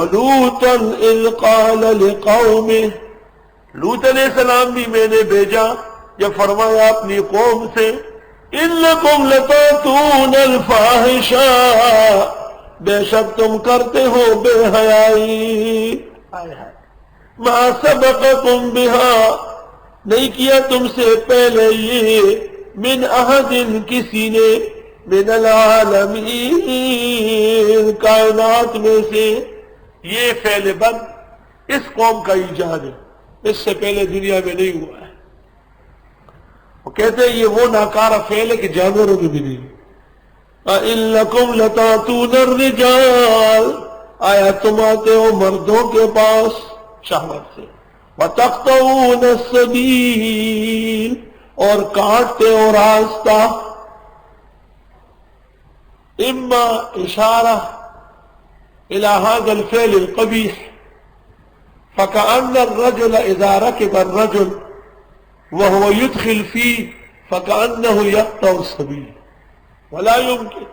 وَلُوطًا إِذْ قَالَ لِقَوْمِهِ، لوط علیہ السلام بھی میں نے بھیجا جب فرمایا اپنی قوم سے، إِنَّكُمْ لَتَأْتُونَ الْفَاحِشَةَ، بے شک تم کرتے ہو بے حیائی، مَا سَبَقَكُمْ بِهَا، نہیں کیا تم سے پہلے یہ، من احد، کسی نے، من العالمین، کائنات میں سے۔ یہ فعل بد اس قوم کا ایجاد ہے، اس سے پہلے دنیا میں نہیں ہوا ہے۔ وہ کہتے ہیں یہ وہ ناکارہ فعل ہے کہ جانوروں میں بھی نہیں۔ أَإِنَّكُمْ لَتَأْتُونَ الرِّجَالَ، آیا تم آتے ہو مردوں کے پاس شہوت سے، وَتَقْطَعُونَ السَّبِيلَ، اور کاٹتے ہو راستہ۔ اما اشارہ الى هذا الفعل القبیح، فكأن الرجل اذا ركب الرجل وهو يدخل فيه فكأنه يقطع السبيل، ولا يمكن۔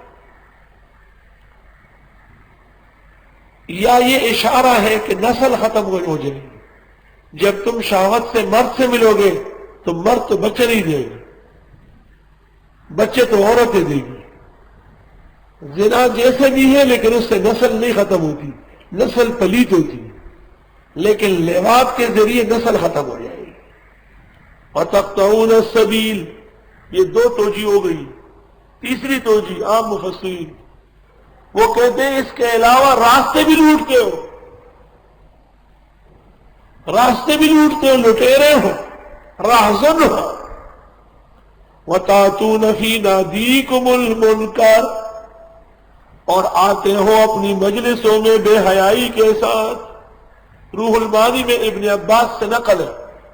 یا یہ اشارہ ہے کہ نسل ختم ہو جائے گی، جب تم شہوت سے مرد سے ملو گے تو مرد تو بچے نہیں دے گا، بچے تو عورتیں دے گی۔ زنا جیسے بھی ہے لیکن اس سے نسل نہیں ختم ہوتی، نسل پلیت ہوتی ہے، لیکن لیوات کے ذریعے نسل ختم ہو جائے گی۔ وَتَقْطَعُونَ السَّبِيلَ، یہ دو توجیہ ہو گئی۔ تیسری توجیہ عام مفسرین وہ کہتے ہیں اس کے علاوہ راستے بھی لوٹتے ہو، راستے بھی لوٹتے ہو، لٹیرے ہو، راہزن ہو۔ وَتَأْتُونَ فِي نَادِيكُمُ الْمُنْكَرَ، اور آتے ہو اپنی مجلسوں میں بے حیائی کے ساتھ۔ روح المعانی میں ابن عباس سے نقل ہے،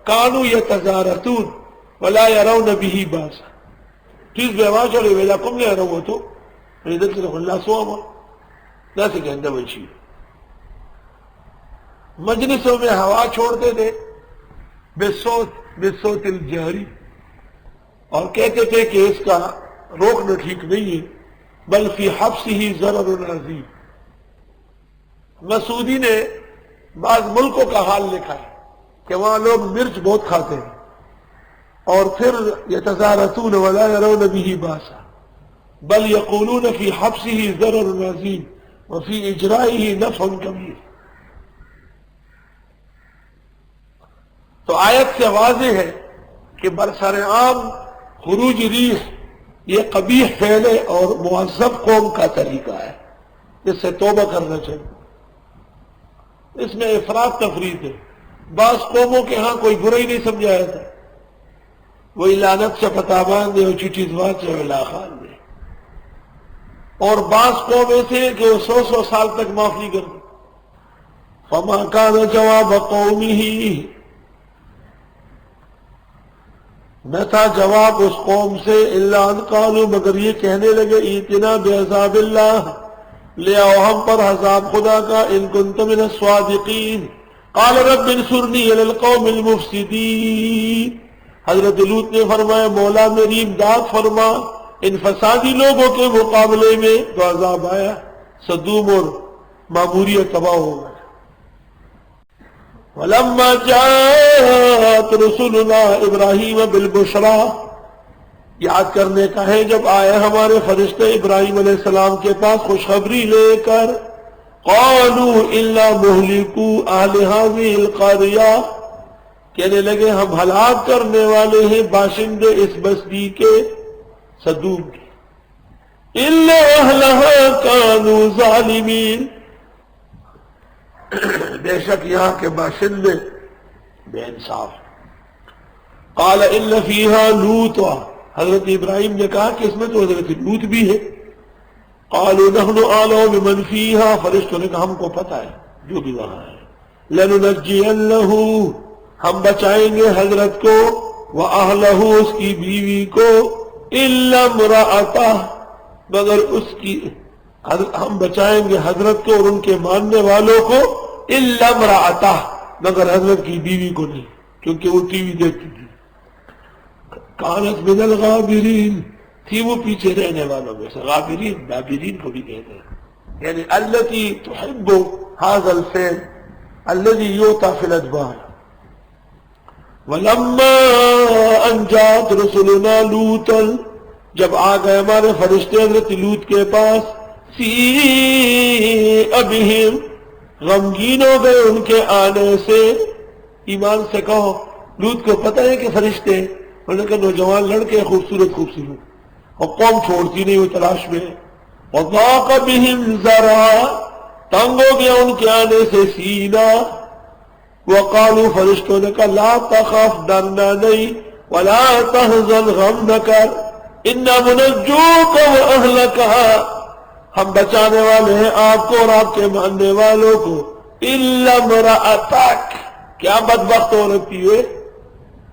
كانوا يتزارتون ولا يرون به باسا، چیز بے واجہ لے ویلا کم لے رہو تو ریدت لکھ اللہ سواما ناسے کہندہ بچی۔ مجلسوں میں ہوا چھوڑتے تھے بصوت الجہری، اور کہتے تھے کہ اس کا روکنا ٹھیک نہیں ہے، بل فی حبسہ ضرر عظیم۔ مسعودی نے بعض ملکوں کا حال لکھا ہے کہ وہاں لوگ مرچ بہت کھاتے ہیں، اور پھر یتزارتون ولا یرون به باسا، بل یقولون فی حبسہ ضرر عظیم وفی اجرائہ نفع کبیر۔ تو آیت سے واضح ہے کہ برسر عام خروج ریح یہ قبیح فعل ہے اور معذب قوم کا طریقہ ہے، اس سے توبہ کرنا چاہیے۔ اس میں افراط تفریط ہے، بعض قوموں کے ہاں کوئی برا ہی نہیں سمجھا جاتا، وہی لعنت سے پتہ باندھ دے اور چٹھی بات سے ولا خان دے، اور بعض قوم ایسے ہیں کہ وہ 100 سال تک معاف نہیں کرتے۔ فما کان جواب قومہ، نہ تھا جواب اس قوم سے الا ان قالوا، مگر یہ کہنے لگے ائتنا بعذاب اللہ، لے آؤ ہم پر عذاب خدا کا، ان کنت من الصادقین، قال رب انصرنی علی القوم المفسدین، حضرت لوط نے فرمایا مولا میری امداد فرما ان فسادی لوگوں کے مقابلے میں، تو عذاب آیا، صدوم اور معموریت تباہ ہو گئے۔ وَلَمَّا جَاءَتْ رُسُلُنَا إِبْرَاهِيمَ بِالْبُشْرَى، یاد کرنے کا ہے جب آئے ہمارے فرشتے ابراہیم علیہ السلام کے پاس خوشخبری لے کر، قَالُوا إِلَّا مُهْلِكُوا أَهْلِ هَذِهِ الْقَرْيَةِ، کہنے لگے ہم ہلاک کرنے والے ہیں باشندے اس بستی کے، صدوم کے، إِلَّا أَهْلَهَا كَانُوا ظَالِمِينَ، بے شک یہاں کے باشندے بے انصاف۔ قال ان فیہا لوطا، حضرت ابراہیم نے کہا کہ اس میں تو حضرت لوط بھی ہے۔ قالوا نحن اعلم بمن فیہا، فرشتوں نے کہا ہم کو پتہ ہے جو بھی وہاں ہے۔ لننجینہ، ہم بچائیں گے حضرت کو، واہلہ، اس کی بیوی کو، الا امرأتہ، مگر اس کی، ہم بچائیں گے حضرت کو اور ان کے ماننے والوں کو، الا امرأتہ، مگر حضرت کی بیوی کو نہیں، کیونکہ وہ ٹی وی دیکھتی تھی۔ کانت من الغابرین، تھی وہ پیچھے رہنے والوں میں سے، غابرین، دابرین کو بھی کہتے ہیں، یعنی التی تحب هذا الفعل الذي يؤتى في الادبار. ولما ان جاءت رسلنا لوطا، جب آ گئے ہمارے فرشتے حضرت لوط کے پاس، سیء بہم، غمگین ہو گئے ان کے آنے سے. ایمان سے کہو لوط کو پتہ ہے کہ فرشتے ہیں، انہوں نے کہا نوجوان لڑکے خوبصورت خوبصورت، اور قوم چھوڑتی نہیں وہ تلاش میں. وضاق بہم ذرعا، تنگ ہو گیا ان کے آنے سے سینہ. وقالوا، فرشتوں نے کہا لا تخف، ڈرنا نہیں، ولا تحزن، غم نہ کر، انا منجوک واہلک، ہم بچانے والے ہیں آپ کو اور آپ کے ماننے والوں کو. الا امرأتک، کیا بدبخت عورت تھی وہ،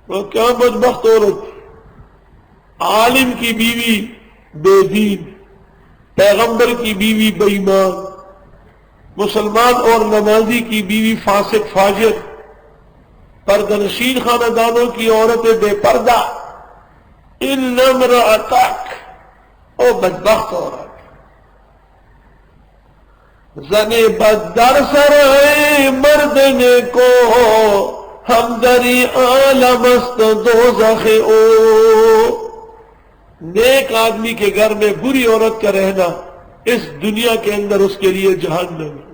وہ کیا بدبخت عورت تھی. عالم کی بیوی بے دین، پیغمبر کی بیوی بے ایمان، مسلمان اور نمازی کی بیوی فاسق فاجر، پردنشین خاندانوں کی عورتیں بے پردہ. الا امرأتک، او بدبخت عورت. زنے بدر سرائے مردنے کو، ہم دری عالم است دوزخ او. نیک آدمی کے گھر میں بری عورت کا رہنا اس دنیا کے اندر اس کے لیے جہنم ہے.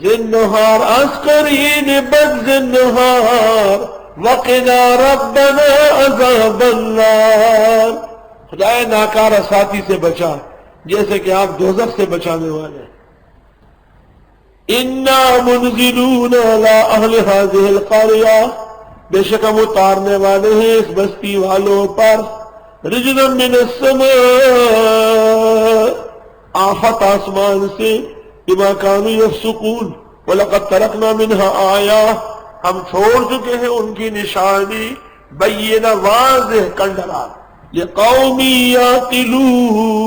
زنہار عسکرین بد زنہار، وقنا ربنا عذاب النار. خدائے ناکارہ ساتھی سے بچا جیسے کہ آپ دوزخ سے بچانے والے ہیں. انا منزلون علی اہل هذه القرية، بے شک ہم اتارنے والے ہیں اس بستی والوں پر، رجلا من السماء، آفت آسمان سے، بما كانوا يفسقون، وَلَقَدْ تَرَكْنَا مِنْهَا آیَةً، ہم چھوڑ چکے ہیں ان کی نشانی بینہ واضح کنڈرا، لِقَوْمٍ يَعْقِلُونَ،